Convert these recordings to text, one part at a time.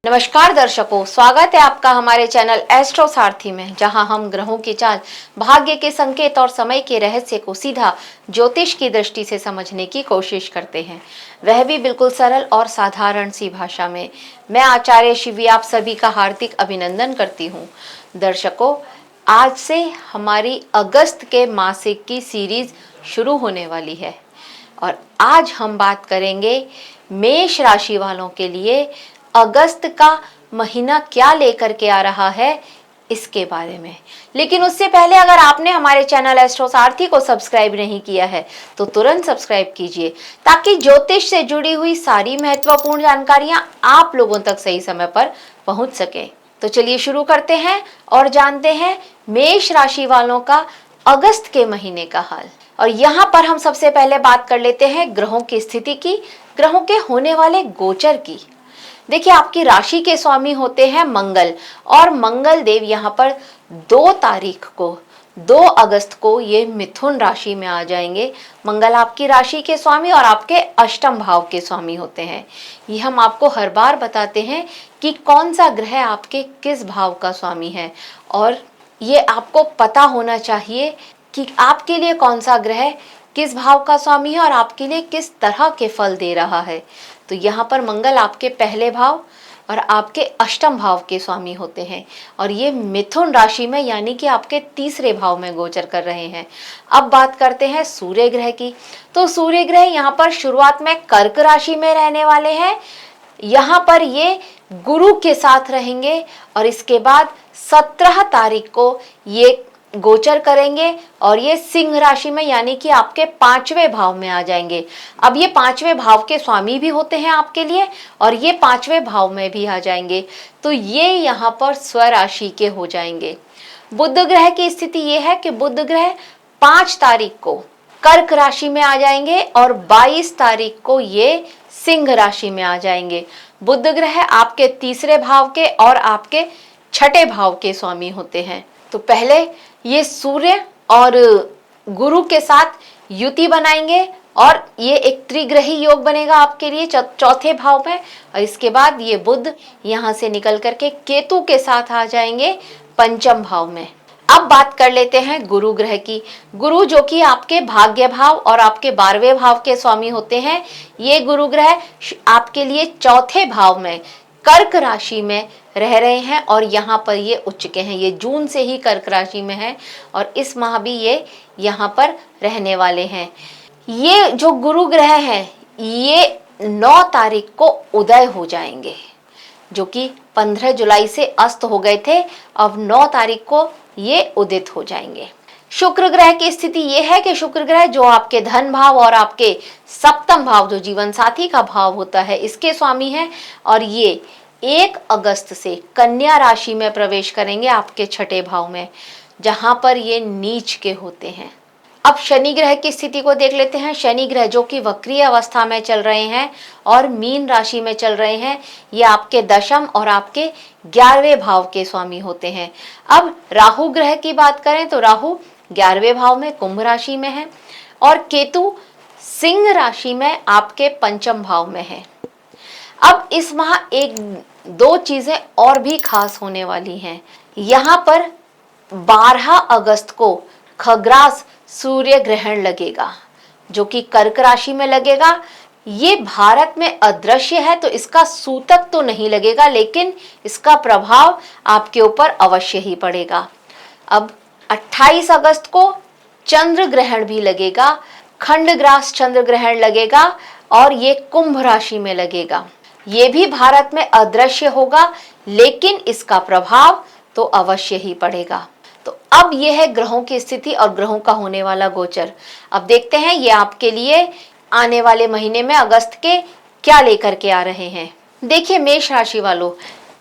नमस्कार दर्शकों, स्वागत है आपका हमारे चैनल एस्ट्रो सारथी में, जहां हम ग्रहों की चाल, भाग्य के संकेत और समय के रहस्य को सीधा ज्योतिष की दृष्टि से समझने की कोशिश करते हैं, वह भी बिल्कुल सरल और साधारण सी भाषा में। मैं आचार्य शिवी आप सभी का हार्दिक अभिनंदन करती हूँ। दर्शकों, आज से हमारी अगस्त के मासिक की सीरीज शुरू होने वाली है और आज हम बात करेंगे मेष राशि वालों के लिए अगस्त का महीना क्या लेकर के आ रहा है इसके बारे में। लेकिन उससे पहले अगर आपने हमारे चैनल एस्ट्रो सारथी को सब्सक्राइब नहीं किया है तो तुरंत सब्सक्राइब कीजिए, ताकि ज्योतिष से जुड़ी हुई सारी महत्वपूर्ण जानकारियां आप लोगों तक सही समय पर पहुंच सके। तो चलिए शुरू करते हैं और जानते हैं मेष राशि वालों का अगस्त के महीने का हाल। और यहाँ पर हम सबसे पहले बात कर लेते हैं ग्रहों की स्थिति की, ग्रहों के होने वाले गोचर की। देखिए, आपकी राशि के स्वामी होते हैं मंगल, और मंगल देव यहाँ पर 2 तारीख को 2 अगस्त को ये मिथुन राशि में आ जाएंगे। मंगल आपकी राशि के स्वामी और आपके अष्टम भाव के स्वामी होते हैं। ये हम आपको हर बार बताते हैं कि कौन सा ग्रह आपके किस भाव का स्वामी है, और ये आपको पता होना चाहिए कि आपके लिए कौन सा ग्रह किस भाव का स्वामी है और आपके लिए किस तरह के फल दे रहा है। तो यहाँ पर मंगल आपके पहले भाव और आपके अष्टम भाव के स्वामी होते हैं, और ये मिथुन राशि में यानी कि आपके तीसरे भाव में गोचर कर रहे हैं। अब बात करते हैं सूर्य ग्रह की। तो सूर्य ग्रह यहाँ पर शुरुआत में कर्क राशि में रहने वाले हैं। यहाँ पर ये गुरु के साथ रहेंगे और इसके बाद 17 तारीख को ये गोचर करेंगे और ये सिंह राशि में यानी कि आपके 5वें भाव में आ जाएंगे। अब ये 5वें भाव के स्वामी भी होते हैं आपके लिए, और ये 5वें भाव में भी आ जाएंगे, तो ये यहाँ पर स्वराशि के हो जाएंगे। बुध ग्रह की स्थिति ये है कि बुध ग्रह 5 तारीख को कर्क राशि में आ जाएंगे और 22 तारीख को ये सिंह राशि में आ जाएंगे। बुध ग्रह आपके तीसरे भाव के और आपके छठे भाव के स्वामी होते हैं। तो पहले ये सूर्य और गुरु के साथ युति बनाएंगे और ये एक त्रिग्रही योग बनेगा आपके लिए चौथे भाव में, और इसके बाद ये बुध यहाँ से निकल करके केतु के साथ आ जाएंगे पंचम भाव में। अब बात कर लेते हैं गुरु ग्रह की। गुरु जो कि आपके भाग्य भाव और आपके 12वें भाव के स्वामी होते हैं। ये गुरु ग्रह आपके लिए चौथे भाव में कर्क राशि में रह रहे हैं और यहाँ पर ये उच्च के हैं। ये जून से ही कर्क राशि में है और इस माह भी ये यहाँ पर रहने वाले हैं। ये जो गुरु ग्रह हैं ये 9 तारीख को उदय हो जाएंगे, जो कि 15 जुलाई से अस्त हो गए थे। अब 9 तारीख को ये उदित हो जाएंगे। शुक्र ग्रह की स्थिति ये है कि शुक्र ग्रह जो आपके धन भाव और आपके सप्तम भाव जो जीवन साथी का भाव होता है इसके स्वामी है, और ये 1 अगस्त से कन्या राशि में प्रवेश करेंगे आपके छठे भाव में, जहां पर ये नीच के होते हैं। अब शनि ग्रह की स्थिति को देख लेते हैं। शनि ग्रह जो कि वक्रीय अवस्था में चल रहे हैं और मीन राशि में चल रहे हैं, ये आपके दशम और आपके 11वें भाव के स्वामी होते हैं। अब राहु ग्रह की बात करें तो राहु 11वें भाव में कुंभ राशि में है और केतु सिंह राशि में आपके पंचम भाव में है। अब इस माह 1-2 चीजें और भी खास होने वाली हैं। यहाँ पर 12 अगस्त को खग्रास सूर्य ग्रहण लगेगा, जो कि कर्क राशि में लगेगा। ये भारत में अदृश्य है तो इसका सूतक तो नहीं लगेगा, लेकिन इसका प्रभाव आपके ऊपर अवश्य ही पड़ेगा। अब 28 अगस्त को चंद्र ग्रहण भी लगेगा, खंडग्रास चंद्र ग्रहण लगेगा और ये कुंभ राशि में लगेगा। ये भी भारत में अदृश्य होगा, लेकिन इसका प्रभाव तो अवश्य ही पड़ेगा। तो अब यह है ग्रहों की स्थिति और ग्रहों का होने वाला गोचर। अब देखते हैं ये आपके लिए आने वाले महीने में अगस्त के क्या लेकर के आ रहे हैं। देखिए मेष राशि वालों,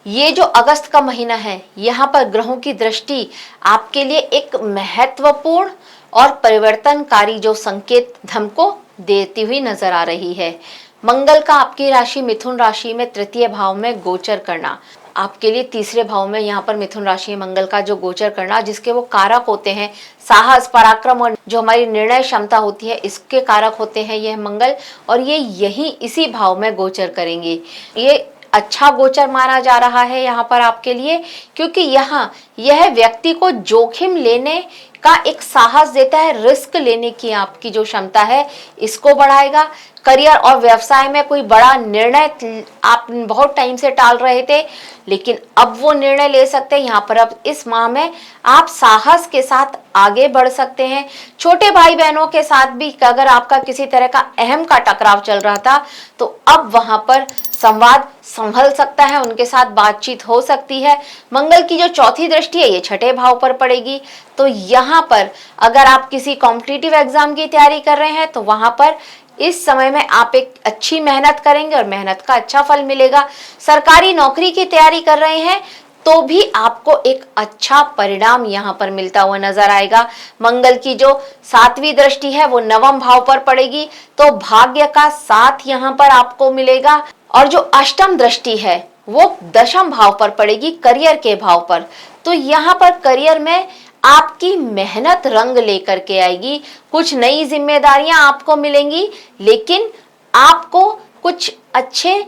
ये जो अगस्त का महीना है यहाँ पर ग्रहों की दृष्टि आपके लिए एक महत्वपूर्ण और परिवर्तनकारी जो संकेत हमको देती हुई नजर आ रही है। मंगल का आपकी राशि मिथुन राशि में तृतीय भाव में गोचर करना, आपके लिए तीसरे भाव में यहाँ पर मिथुन राशि मंगल का जो गोचर करना, जिसके वो कारक होते हैं साहस, पराक्रम और जो हमारी निर्णय क्षमता होती है, इसके कारक होते हैं यह मंगल, और ये यही इसी भाव में गोचर करेंगे। ये अच्छा गोचर माना जा रहा है यहाँ पर आपके लिए, क्योंकि यहाँ यह व्यक्ति को जोखिम लेने का एक साहस देता है। रिस्क लेने की आपकी जो क्षमता है इसको बढ़ाएगा। करियर और व्यवसाय में कोई बड़ा निर्णय आप बहुत टाइम से टाल रहे थे, लेकिन अब वो निर्णय ले सकते हैं। यहाँ पर अब इस माह में आप साहस के साथ आगे बढ़ सकते हैं। छोटे भाई बहनों के साथ भी अगर आपका किसी तरह का अहम का टकराव चल रहा था, तो अब वहां पर संवाद संभल सकता है, उनके साथ बातचीत हो सकती है। मंगल की जो चौथी दृष्टि है ये छठे भाव पर पड़ेगी, तो यहाँ पर अगर आप किसी कॉम्पिटिटिव एग्जाम की तैयारी कर रहे हैं तो वहां पर इस समय में आप एक अच्छी मेहनत करेंगे और मेहनत का अच्छा फल मिलेगा। सरकारी नौकरी की तैयारी कर रहे हैं तो भी आपको एक अच्छा परिणाम यहाँ पर मिलता हुआ नजर आएगा। मंगल की जो सातवीं दृष्टि है वो नवम भाव पर पड़ेगी, तो भाग्य का साथ यहाँ पर आपको मिलेगा। और जो अष्टम दृष्टि है वो दशम भाव पर पड़ेगी, करियर के भाव पर। तो यहाँ पर करियर में आपकी मेहनत रंग लेकर के आएगी। कुछ नई जिम्मेदारियां आपको मिलेंगी, लेकिन आपको कुछ अच्छे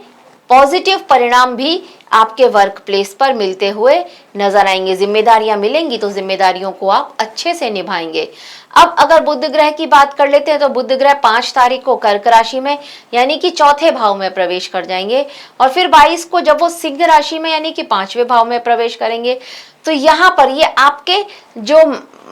पॉजिटिव परिणाम भी आपके वर्क प्लेस पर मिलते हुए नजर आएंगे। जिम्मेदारियां मिलेंगी तो जिम्मेदारियों को आप अच्छे से निभाएंगे। अब अगर बुध ग्रह की बात कर लेते हैं तो बुध ग्रह 5 तारीख को कर्क राशि में यानी कि चौथे भाव में प्रवेश कर जाएंगे, और फिर 22 को जब वो सिंह राशि में यानी कि 5वें भाव में प्रवेश करेंगे, तो यहाँ पर ये आपके जो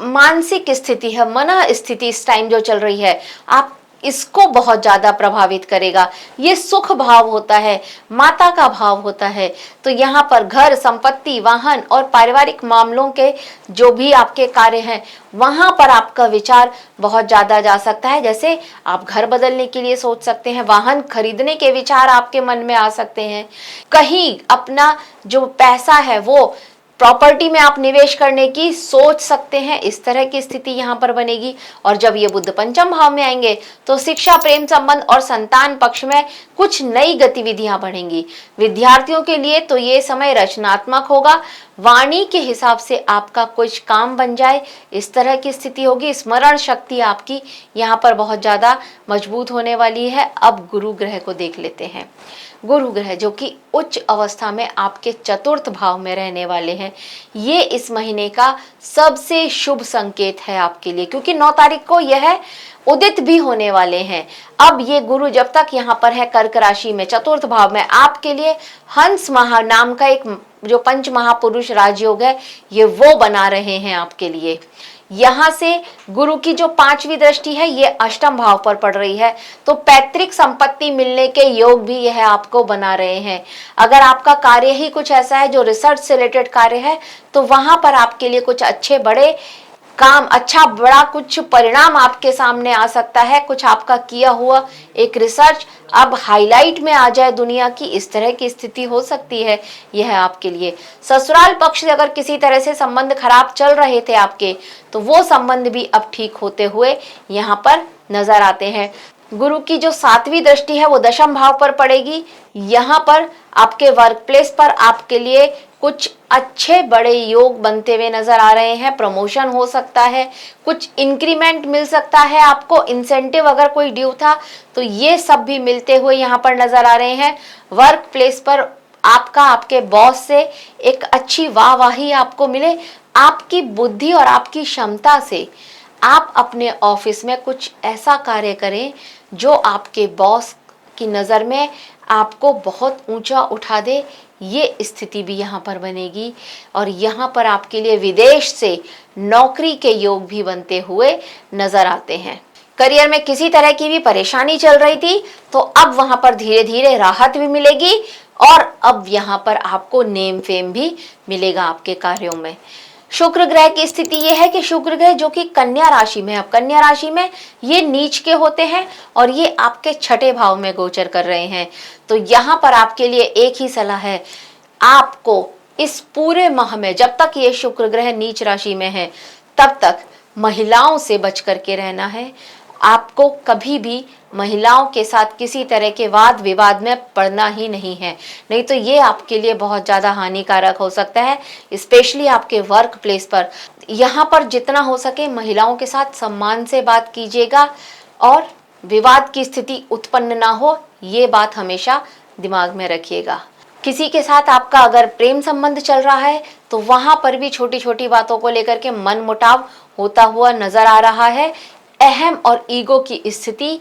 मानसिक स्थिति है, मन स्थिति इस टाइम जो चल रही है, आप इसको बहुत ज्यादा प्रभावित करेगा। ये सुख भाव होता है, माता का भाव होता है, तो यहाँ पर घर, संपत्ति, वाहन और पारिवारिक मामलों के जो भी आपके कार्य हैं वहां पर आपका विचार बहुत ज्यादा जा सकता है। जैसे आप घर बदलने के लिए सोच सकते हैं, वाहन खरीदने के विचार आपके मन में आ सकते हैं, कहीं अपना जो पैसा है वो प्रॉपर्टी में आप निवेश करने की सोच सकते हैं। इस तरह की स्थिति यहाँ पर बनेगी। और जब ये बुध पंचम भाव में आएंगे तो शिक्षा, प्रेम संबंध और संतान पक्ष में कुछ नई गतिविधियां बढ़ेंगी। विद्यार्थियों के लिए तो ये समय रचनात्मक होगा, वाणी के हिसाब से आपका कुछ काम बन जाए, इस तरह की स्थिति होगी। स्मरण शक्ति आपकी यहाँ पर बहुत ज्यादा मजबूत होने वाली है। अब गुरु ग्रह को देख लेते हैं। गुरु ग्रह जो कि उच्च अवस्था में आपके चतुर्थ भाव में रहने वाले हैं, ये इस महीने का सबसे शुभ संकेत है आपके लिए, क्योंकि 9 तारीख को यह उदित भी होने वाले हैं। अब ये गुरु जब तक यहाँ पर है कर्क राशि में चतुर्थ भाव में, आपके लिए हंस महा नाम का एक जो पंच महापुरुष राजयोग है ये वो बना रहे हैं आपके लिए। यहां से गुरु की जो 5वीं दृष्टि है ये अष्टम भाव पर पड़ रही है, तो पैतृक संपत्ति मिलने के योग भी यह आपको बना रहे हैं। अगर आपका कार्य ही कुछ ऐसा है जो रिसर्च से रिलेटेड कार्य है, तो वहां पर आपके लिए कुछ अच्छे बड़े काम, अच्छा बड़ा कुछ परिणाम आपके सामने आ सकता है। कुछ आपका किया हुआ एक रिसर्च अब हाईलाइट में आ जाए दुनिया की, इस तरह की स्थिति हो सकती है यह आपके लिए। ससुराल पक्ष से अगर किसी तरह से संबंध खराब चल रहे थे आपके, तो वो संबंध भी अब ठीक होते हुए यहाँ पर नजर आते हैं। गुरु की जो 7वीं दृष्टि है वो दशम भाव पर पड़ेगी। यहाँ पर आपके वर्क प्लेस पर आपके लिए कुछ अच्छे बड़े योग बनते हुए नजर आ रहे हैं। प्रमोशन हो सकता है, कुछ इंक्रीमेंट मिल सकता है आपको, इंसेंटिव अगर कोई ड्यू था तो ये सब भी मिलते हुए यहाँ पर नजर आ रहे हैं। वर्क प्लेस पर आपका आपके बॉस से एक अच्छी वाहवाही आपको मिले। आपकी बुद्धि और आपकी क्षमता से आप अपने ऑफिस में कुछ ऐसा कार्य करें जो आपके बॉस की नज़र में आपको बहुत ऊंचा उठा दे, ये स्थिति भी यहाँ पर बनेगी। और यहाँ पर आपके लिए विदेश से नौकरी के योग भी बनते हुए नजर आते हैं। करियर में किसी तरह की भी परेशानी चल रही थी तो अब वहां पर धीरे धीरे राहत भी मिलेगी, और अब यहाँ पर आपको नेम फेम भी मिलेगा आपके कार्यों में। शुक्र ग्रह की स्थिति यह है कि शुक्र ग्रह जो कि कन्या राशि में, अब कन्या राशि में ये नीच के होते हैं और ये आपके छठे भाव में गोचर कर रहे हैं। तो यहाँ पर आपके लिए एक ही सलाह है, आपको इस पूरे माह में जब तक ये शुक्र ग्रह नीच राशि में है तब तक महिलाओं से बच करके रहना है। आपको कभी भी महिलाओं के साथ किसी तरह के वाद विवाद में पड़ना ही नहीं है, नहीं तो ये आपके लिए बहुत ज़्यादा हानिकारक हो सकता है, स्पेशली आपके वर्क प्लेस पर। यहाँ पर जितना हो सके महिलाओं के साथ सम्मान से बात कीजिएगा और विवाद की स्थिति उत्पन्न ना हो, ये बात हमेशा दिमाग में रखिएगा। किसी के साथ आपका अगर प्रेम संबंध चल रहा है तो वहां पर भी छोटी छोटी बातों को लेकर के मनमुटाव होता हुआ नजर आ रहा है। अहम और ईगो की स्थिति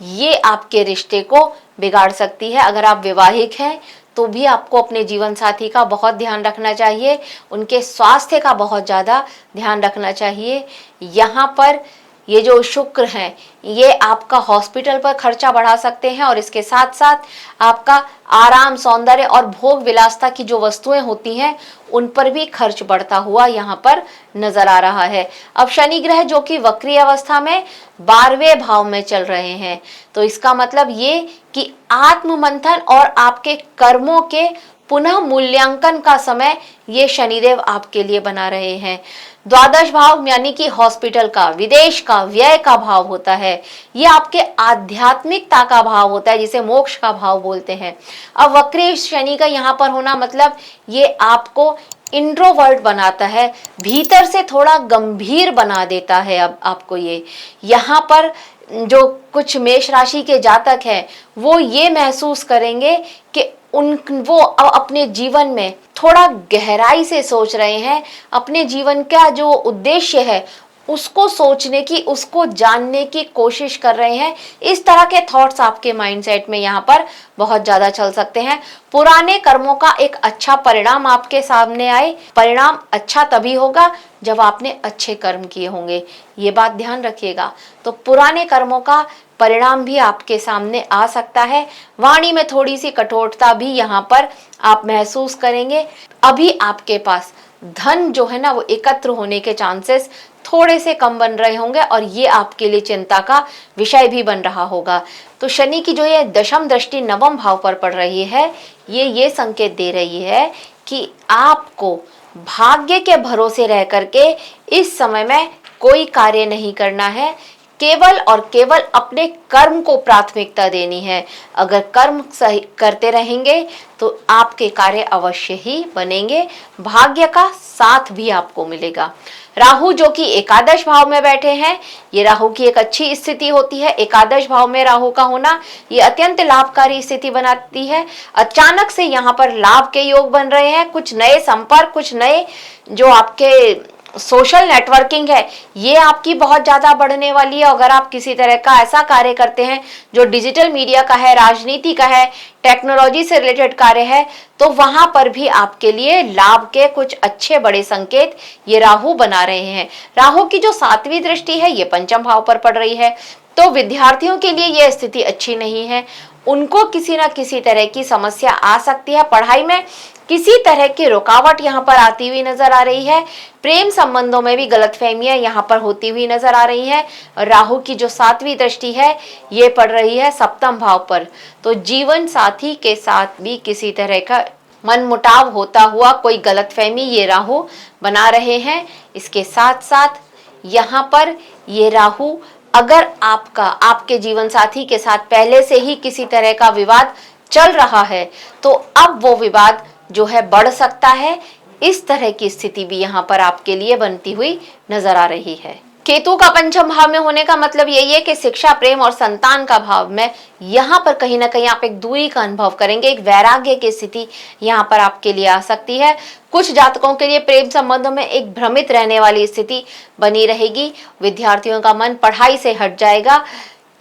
ये आपके रिश्ते को बिगाड़ सकती है। अगर आप विवाहित हैं तो भी आपको अपने जीवन साथी का बहुत ध्यान रखना चाहिए, उनके स्वास्थ्य का बहुत ज़्यादा ध्यान रखना चाहिए। यहाँ पर ये जो शुक्र हैं ये आपका हॉस्पिटल पर खर्चा बढ़ा सकते हैं और इसके साथ साथ आपका आराम, सौंदर्य और भोग विलासता की जो वस्तुएं होती हैं उन पर भी खर्च बढ़ता हुआ यहाँ पर नजर आ रहा है। अब शनि ग्रह जो कि वक्री अवस्था में 12वें भाव में चल रहे हैं, तो इसका मतलब ये कि आत्म मंथन और आपके कर्मों के पुनः मूल्यांकन का समय ये शनिदेव आपके लिए बना रहे हैं। द्वादश भाव यानी कि हॉस्पिटल का, विदेश का, व्यय का भाव होता है। ये आपके आध्यात्मिकता का भाव होता है, जिसे मोक्ष का भाव बोलते हैं। अब वक्री शनि का यहाँ पर होना मतलब ये आपको इंट्रोवर्ट बनाता है, भीतर से थोड़ा गंभीर बना देता है। अब आपको ये यहाँ पर जो कुछ मेष राशि के जातक हैं वो ये महसूस करेंगे कि वो अपने जीवन में थोड़ा गहराई से सोच रहे हैं, अपने जीवन का जो उद्देश्य है उसको सोचने की, उसको जानने की कोशिश कर रहे हैं। इस तरह के थॉट्स आपके माइंडसेट में यहाँ पर बहुत ज्यादा चल सकते हैं। पुराने कर्मों का एक अच्छा परिणाम आपके सामने आए। परिणाम अच्छा तभी होगा जब आपने अच्छे कर्म किए होंगे, ये बात ध्यान रखिएगा। तो पुराने कर्मों का परिणाम भी आपके सामने आ सकता है। वाणी में थोड़ी सी कठोरता भी यहाँ पर आप महसूस करेंगे। अभी आपके पास धन जो है ना वो एकत्र होने के चांसेस थोड़े से कम बन रहे होंगे और ये आपके लिए चिंता का विषय भी बन रहा होगा। तो शनि की जो ये दशम दृष्टि नवम भाव पर पड़ रही है, ये संकेत दे रही है कि आपको भाग्य के भरोसे रह करके इस समय में कोई कार्य नहीं करना है, केवल और केवल अपने कर्म को प्राथमिकता देनी है। अगर कर्म सही करते रहेंगे तो आपके कार्य अवश्य ही बनेंगे, भाग्य का साथ भी आपको मिलेगा। राहु जो कि एकादश भाव में बैठे हैं, ये राहु की एक अच्छी स्थिति होती है। एकादश भाव में राहु का होना ये अत्यंत लाभकारी स्थिति बनाती है। अचानक से यहाँ पर लाभ के योग बन रहे हैं। कुछ नए संपर्क, कुछ नए जो आपके सोशल नेटवर्किंग है ये आपकी बहुत ज्यादा बढ़ने वाली है। अगर आप किसी तरह का ऐसा कार्य करते हैं जो डिजिटल मीडिया का है, राजनीति का है, टेक्नोलॉजी से रिलेटेड कार्य है, तो वहां पर भी आपके लिए लाभ के कुछ अच्छे बड़े संकेत ये राहु बना रहे हैं। राहु की जो 7वीं दृष्टि है ये पंचम भाव पर पड़ रही है। तो विद्यार्थियों के लिए यह स्थिति अच्छी नहीं है। उनको किसी ना किसी तरह की समस्या आ सकती है। पढ़ाई में किसी तरह की रुकावट यहाँ पर आती हुई नजर आ रही है। प्रेम संबंधों में भी गलतफहमियां यहाँ पर होती हुई नजर आ रही हैं। राहु की जो 7वीं दृष्टि है ये पड़ रही है सप्तम भाव पर। तो जीवन साथी के साथ भी किसी तरह का मनमुटाव होता हुआ कोई गलतफहमी ये राहु बना रहे हैं। इसके साथ साथ यहाँ पर ये राहु अगर आपके जीवन साथी के साथ पहले से ही किसी तरह का विवाद चल रहा है तो अब वो विवाद जो है बढ़ सकता है। इस तरह की स्थिति भी यहाँ पर आपके लिए बनती हुई नजर आ रही है। केतु का पंचम भाव में होने का मतलब यही है कि शिक्षा, प्रेम और संतान का भाव में यहाँ पर कहीं ना कहीं आप एक दूरी का अनुभव करेंगे। एक वैराग्य की स्थिति यहाँ पर आपके लिए आ सकती है। कुछ जातकों के लिए प्रेम संबंधों में एक भ्रमित रहने वाली स्थिति बनी रहेगी। विद्यार्थियों का मन पढ़ाई से हट जाएगा।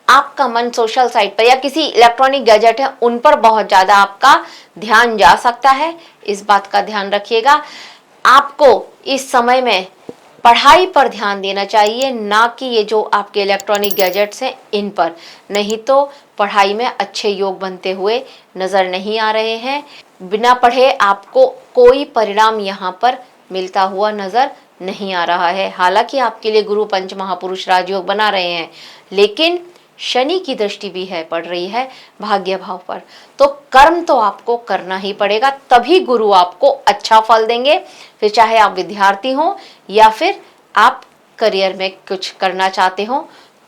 आपका मन सोशल साइट पर या किसी इलेक्ट्रॉनिक गैजेट है उन पर बहुत ज्यादा आपका ध्यान जा सकता है। इस बात का ध्यान रखिएगा। आपको इस समय में पढ़ाई पर ध्यान देना चाहिए, ना कि ये जो आपके इलेक्ट्रॉनिक गैजेट्स हैं इन पर। नहीं तो पढ़ाई में अच्छे योग बनते हुए नजर नहीं आ रहे हैं। बिना पढ़े आपको कोई परिणाम यहाँ पर मिलता हुआ नजर नहीं आ रहा है। हालांकि आपके लिए गुरु पंच महापुरुष राजयोग बना रहे हैं, लेकिन शनि की दृष्टि भी है पड़ रही है भाग्य भाव पर। तो कर्म तो आपको करना ही पड़ेगा, तभी गुरु आपको अच्छा फल देंगे। फिर चाहे आप विद्यार्थी हो या फिर आप करियर में कुछ करना चाहते हो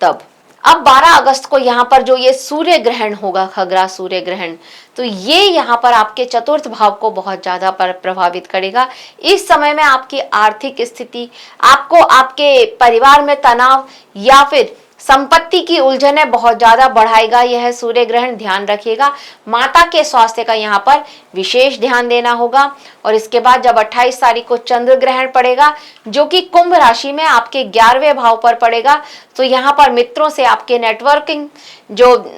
तब। अब 12 अगस्त को यहाँ पर जो ये सूर्य ग्रहण होगा, खगरा सूर्य ग्रहण, तो ये यहाँ पर आपके चतुर्थ भाव को बहुत ज्यादा प्रभावित करेगा। इस समय में आपकी आर्थिक स्थिति, आपको आपके परिवार में तनाव या फिर संपत्ति की उलझनें बहुत ज्यादा बढ़ाएगा यह सूर्य ग्रहण, ध्यान रखिएगा। माता के स्वास्थ्य का यहाँ पर विशेष ध्यान देना होगा। और इसके बाद जब 28 तारीख को चंद्र ग्रहण पड़ेगा जो कि कुंभ राशि में आपके 11वें भाव पर पड़ेगा, तो यहाँ पर मित्रों से आपके नेटवर्किंग, जो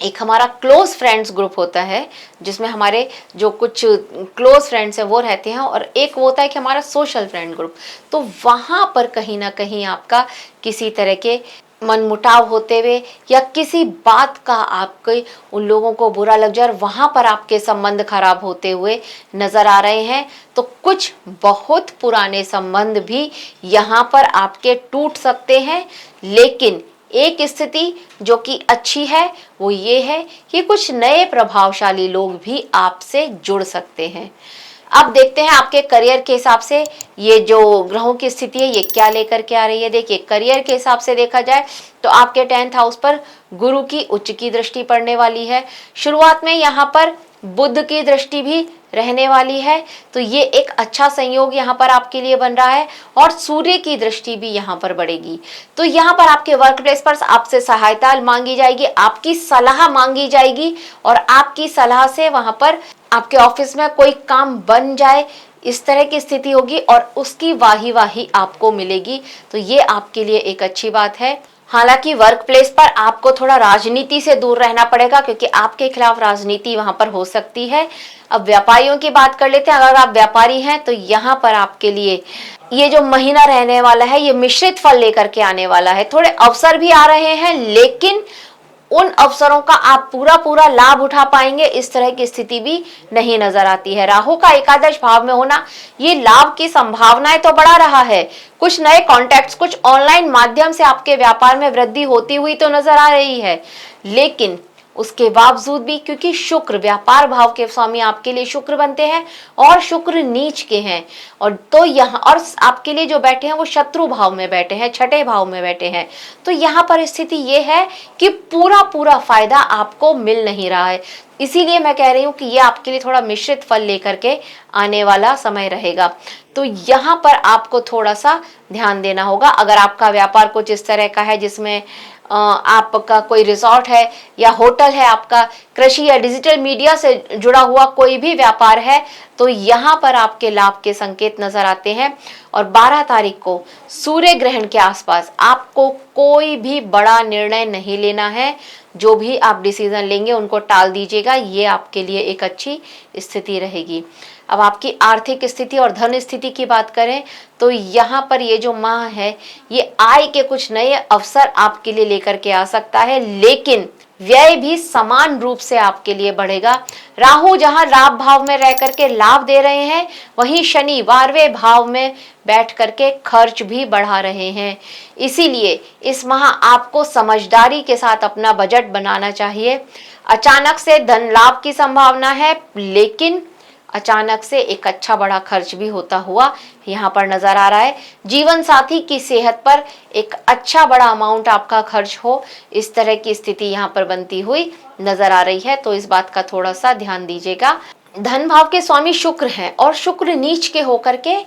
एक हमारा क्लोज फ्रेंड्स ग्रुप होता है जिसमें हमारे जो कुछ क्लोज फ्रेंड्स हैं वो रहते हैं, और एक वो होता है कि हमारा सोशल फ्रेंड ग्रुप, तो वहां पर कहीं ना कहीं आपका किसी तरह के मनमुटाव होते हुए या किसी बात का आपके उन लोगों को बुरा लग जाए और वहां पर आपके संबंध खराब होते हुए नजर आ रहे हैं। तो कुछ बहुत पुराने संबंध भी यहाँ पर आपके टूट सकते हैं। लेकिन एक स्थिति जो कि अच्छी है वो ये है कि कुछ नए प्रभावशाली लोग भी आपसे जुड़ सकते हैं। अब देखते हैं आपके करियर के हिसाब से ये जो ग्रहों की स्थिति है ये क्या लेकर के आ रही है। देखिए, करियर के हिसाब से देखा जाए तो आपके 10th हाउस पर गुरु की उच्च की दृष्टि पड़ने वाली है। शुरुआत में यहाँ पर बुध की दृष्टि भी रहने वाली है, तो ये एक अच्छा संयोग यहाँ पर आपके लिए बन रहा है। और सूर्य की दृष्टि भी यहाँ पर बढ़ेगी, तो यहाँ पर आपके वर्क प्लेस पर आपसे सहायता मांगी जाएगी, आपकी सलाह मांगी जाएगी, और आपकी सलाह से वहां पर आपके ऑफिस में कोई काम बन जाए, इस तरह की स्थिति होगी और उसकी वाही वाही आपको मिलेगी। तो ये आपके लिए एक अच्छी बात है। हालांकि वर्क प्लेस पर आपको थोड़ा राजनीति से दूर रहना पड़ेगा क्योंकि आपके खिलाफ राजनीति वहां पर हो सकती है। अब व्यापारियों की बात कर लेते हैं। अगर आप व्यापारी हैं तो यहाँ पर आपके लिए ये जो महीना रहने वाला है ये मिश्रित फल लेकर के आने वाला है। थोड़े अवसर भी आ रहे हैं लेकिन उन अवसरों का आप पूरा लाभ उठा पाएंगे, इस तरह की स्थिति भी नहीं नजर आती है। राहु का एकादश भाव में होना ये लाभ की संभावनाएं तो बढ़ा रहा है। कुछ नए कॉन्टैक्ट्स, कुछ ऑनलाइन माध्यम से आपके व्यापार में वृद्धि होती हुई तो नजर आ रही है, लेकिन उसके बावजूद भी क्योंकि शुक्र, व्यापार भाव के स्वामी आपके लिए शुक्र बनते हैं और शुक्र नीच के हैं, और तो यहाँ और आपके लिए जो बैठे हैं वो शत्रु भाव में बैठे हैं, छठे भाव में बैठे हैं। तो यहाँ पर स्थिति ये है कि पूरा फायदा आपको मिल नहीं रहा है। इसीलिए मैं कह रही हूँ कि ये आपके लिए थोड़ा मिश्रित फल लेकर के आने वाला समय रहेगा। तो यहाँ पर आपको थोड़ा सा ध्यान देना होगा। अगर आपका व्यापार कुछ इस तरह का है जिसमें आपका कोई रिसोर्ट है या होटल है, आपका कृषि या डिजिटल मीडिया से जुड़ा हुआ कोई भी व्यापार है, तो यहाँ पर आपके लाभ के संकेत नजर आते हैं। और 12 तारीख को सूर्य ग्रहण के आसपास आपको कोई भी बड़ा निर्णय नहीं लेना है। जो भी आप डिसीजन लेंगे उनको टाल दीजिएगा, ये आपके लिए एक अच्छी स्थिति रहेगी। अब आपकी आर्थिक स्थिति और धन स्थिति की बात करें तो यहाँ पर ये जो माह है ये आय के कुछ नए अवसर आपके लिए लेकर के आ सकता है, लेकिन व्यय भी समान रूप से आपके लिए बढ़ेगा। राहु जहां लाभ भाव में रह करके लाभ दे रहे हैं, वहीं शनि 12वें भाव में बैठ करके खर्च भी बढ़ा रहे हैं। इसीलिए इस माह आपको समझदारी के साथ अपना बजट बनाना चाहिए। अचानक से धन लाभ की संभावना है, लेकिन अचानक से एक अच्छा बड़ा खर्च भी होता हुआ यहाँ पर नजर आ रहा है। जीवन साथी की सेहत पर एक अच्छा बड़ा अमाउंट आपका खर्च हो, इस तरह की स्थिति यहाँ पर बनती हुई नजर आ रही है, तो इस बात का थोड़ा सा ध्यान दीजिएगा। धन भाव के स्वामी शुक्र हैं और शुक्र नीच के होकर के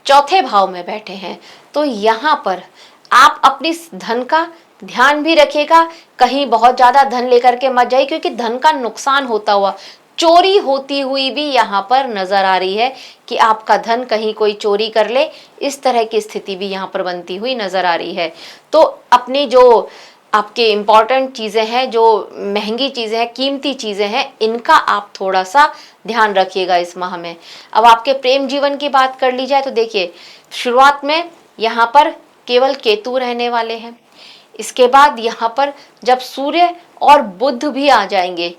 चौथे भाव में बैठे हैं, तो यहाँ पर आप अपनी धन का ध्यान भी रखिएगा। कहीं बहुत ज्यादा धन लेकर के मत जाइए, क्योंकि धन का नुकसान होता हुआ, चोरी होती हुई भी यहाँ पर नजर आ रही है कि आपका धन कहीं कोई चोरी कर ले, इस तरह की स्थिति भी यहाँ पर बनती हुई नजर आ रही है। तो अपनी जो आपके इम्पॉर्टेंट चीजें हैं, जो महंगी चीजें हैं, कीमती चीजें हैं, इनका आप थोड़ा सा ध्यान रखिएगा इस माह में। अब आपके प्रेम जीवन की बात कर ली जाए तो देखिए, शुरुआत में यहाँ पर केवल केतु रहने वाले हैं। इसके बाद यहाँ पर जब सूर्य और बुध भी आ जाएंगे,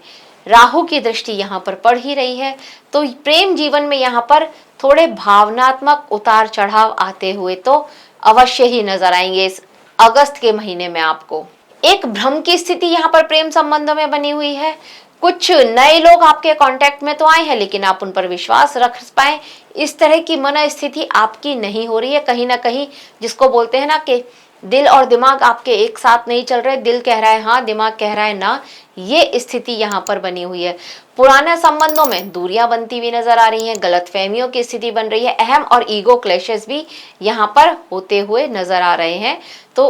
राहु की दृष्टि यहाँ पर पड़ ही रही है, तो प्रेम जीवन में यहाँ पर थोड़े भावनात्मक उतार चढ़ाव आते हुए तो अवश्य ही नजर आएंगे इस अगस्त के महीने में। आपको एक भ्रम की स्थिति यहाँ पर प्रेम संबंधों में बनी हुई है। कुछ नए लोग आपके कांटेक्ट में तो आए हैं, लेकिन आप उन पर विश्वास रख पाए, इस तरह की मन स्थिति आपकी नहीं हो रही है। कहीं ना कहीं जिसको बोलते हैं ना कि दिल और दिमाग आपके एक साथ नहीं चल रहे, दिल कह रहा है हाँ, दिमाग कह रहा है ना, ये स्थिति यहाँ पर बनी हुई है। पुराने संबंधों में दूरियां बनती हुई नजर आ रही हैं, गलतफहमियों की स्थिति बन रही है, अहम और ईगो क्लैशेस भी यहाँ पर होते हुए नजर आ रहे हैं। तो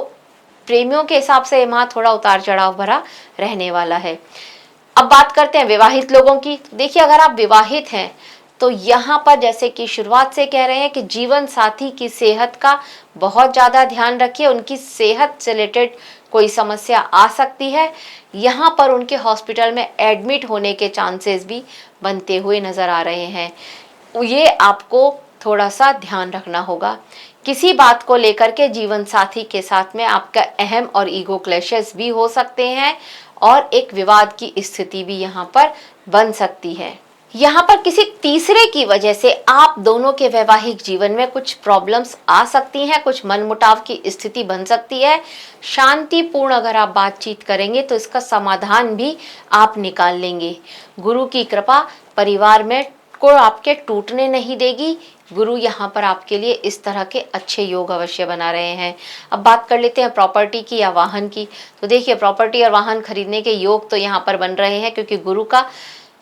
प्रेमियों के हिसाब से माह थोड़ा उतार चढ़ाव भरा रहने वाला है। अब बात करते हैं विवाहित लोगों की। देखिए, अगर आप विवाहित हैं तो यहाँ पर जैसे कि शुरुआत से कह रहे हैं कि जीवन साथी की सेहत का बहुत ज़्यादा ध्यान रखिए। उनकी सेहत से रिलेटेड कोई समस्या आ सकती है। यहाँ पर उनके हॉस्पिटल में एडमिट होने के चांसेस भी बनते हुए नज़र आ रहे हैं। ये आपको थोड़ा सा ध्यान रखना होगा। किसी बात को लेकर के जीवन साथी के साथ में आपका अहम और ईगो क्लैशेस भी हो सकते हैं और एक विवाद की स्थिति भी यहाँ पर बन सकती है। यहाँ पर किसी तीसरे की वजह से आप दोनों के वैवाहिक जीवन में कुछ प्रॉब्लम्स आ सकती हैं, कुछ मनमुटाव की स्थिति बन सकती है। शांतिपूर्ण अगर आप बातचीत करेंगे तो इसका समाधान भी आप निकाल लेंगे। गुरु की कृपा परिवार में को आपके टूटने नहीं देगी। गुरु यहाँ पर आपके लिए इस तरह के अच्छे योग अवश्य बना रहे हैं। अब बात कर लेते हैं प्रॉपर्टी की या वाहन की। तो देखिए, प्रॉपर्टी और वाहन खरीदने के योग तो यहाँ पर बन रहे हैं, क्योंकि गुरु का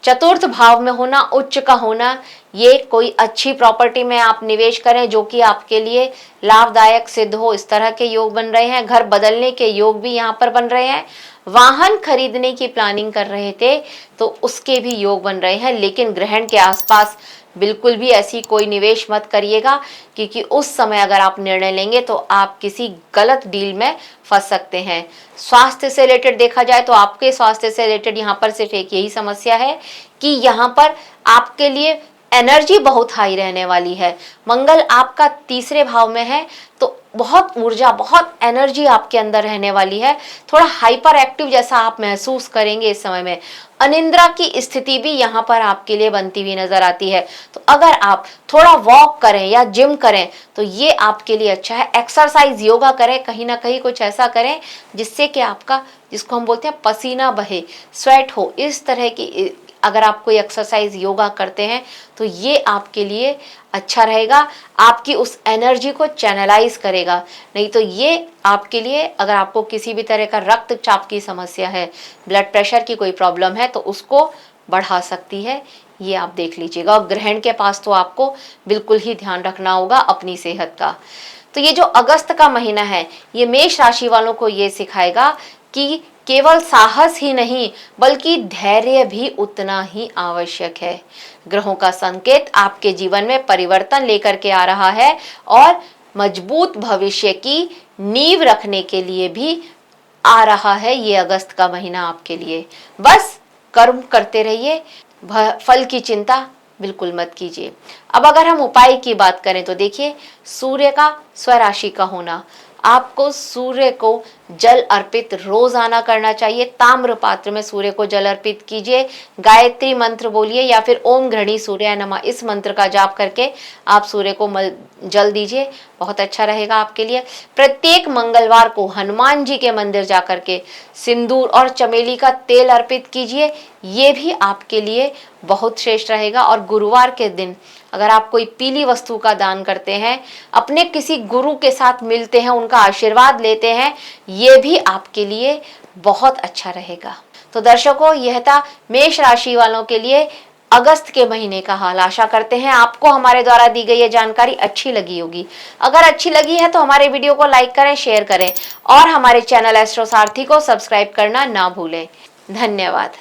चतुर्थ भाव में होना, उच्च का होना, ये कोई अच्छी प्रॉपर्टी में आप निवेश करें जो कि आपके लिए लाभदायक सिद्ध हो, इस तरह के योग बन रहे हैं। घर बदलने के योग भी यहाँ पर बन रहे हैं। वाहन खरीदने की प्लानिंग कर रहे थे तो उसके भी योग बन रहे हैं, लेकिन ग्रहण के आसपास बिल्कुल भी ऐसी कोई निवेश मत करिएगा, क्योंकि उस समय अगर आप निर्णय लेंगे तो आप किसी गलत डील में फंस सकते हैं। स्वास्थ्य से रिलेटेड देखा जाए तो आपके स्वास्थ्य से रिलेटेड यहाँ पर सिर्फ एक यही समस्या है कि यहाँ पर आपके लिए एनर्जी बहुत हाई रहने वाली है। मंगल आपका तीसरे भाव में है तो बहुत ऊर्जा, बहुत एनर्जी आपके अंदर रहने वाली है। थोड़ा हाइपर एक्टिव जैसा आप महसूस करेंगे इस समय में। अनिद्रा की स्थिति भी यहाँ पर आपके लिए बनती हुई नजर आती है। तो अगर आप थोड़ा वॉक करें या जिम करें तो ये आपके लिए अच्छा है। एक्सरसाइज, योगा करें, कहीं ना कहीं कुछ ऐसा करें जिससे कि आपका, जिसको हम बोलते हैं पसीना बहे, स्वेट हो, इस तरह की अगर आप कोई एक्सरसाइज योगा करते हैं तो ये आपके लिए अच्छा रहेगा। आपकी उस एनर्जी को चैनलाइज करेगा। नहीं तो ये आपके लिए, अगर आपको किसी भी तरह का रक्तचाप की समस्या है, ब्लड प्रेशर की कोई प्रॉब्लम है, तो उसको बढ़ा सकती है। ये आप देख लीजिएगा। और ग्रहण के पास तो आपको बिल्कुल ही ध्यान रखना होगा अपनी सेहत का। तो ये जो अगस्त का महीना है, ये मेष राशि वालों को ये सिखाएगा कि केवल साहस ही नहीं बल्कि धैर्य भी उतना ही आवश्यक है। ग्रहों का संकेत आपके जीवन में परिवर्तन लेकर के आ रहा है और मजबूत भविष्य की नींव रखने के लिए भी आ रहा है ये अगस्त का महीना आपके लिए। बस कर्म करते रहिए, फल की चिंता बिल्कुल मत कीजिए। अब अगर हम उपाय की बात करें तो देखिए, सूर्य का स्वराशि का होना, आपको सूर्य को जल अर्पित रोजाना करना चाहिए। ताम्र पात्र में सूर्य को जल अर्पित कीजिए। गायत्री मंत्र बोलिए या फिर ओम घृणी सूर्याय नमः, इस मंत्र का जाप करके आप सूर्य को जल दीजिए, बहुत अच्छा रहेगा आपके लिए। प्रत्येक मंगलवार को हनुमान जी के मंदिर जाकर के सिंदूर और चमेली का तेल अर्पित कीजिए, ये भी आपके लिए बहुत श्रेष्ठ रहेगा। और गुरुवार के दिन अगर आप कोई पीली वस्तु का दान करते हैं, अपने किसी गुरु के साथ मिलते हैं, उनका आशीर्वाद लेते हैं, ये भी आपके लिए बहुत अच्छा रहेगा। तो दर्शकों, यह था मेष राशि वालों के लिए अगस्त के महीने का हाल। आशा करते हैं आपको हमारे द्वारा दी गई ये जानकारी अच्छी लगी होगी। अगर अच्छी लगी है तो हमारे वीडियो को लाइक करें, शेयर करें और हमारे चैनल एस्ट्रो सारथी को सब्सक्राइब करना ना भूलें। धन्यवाद।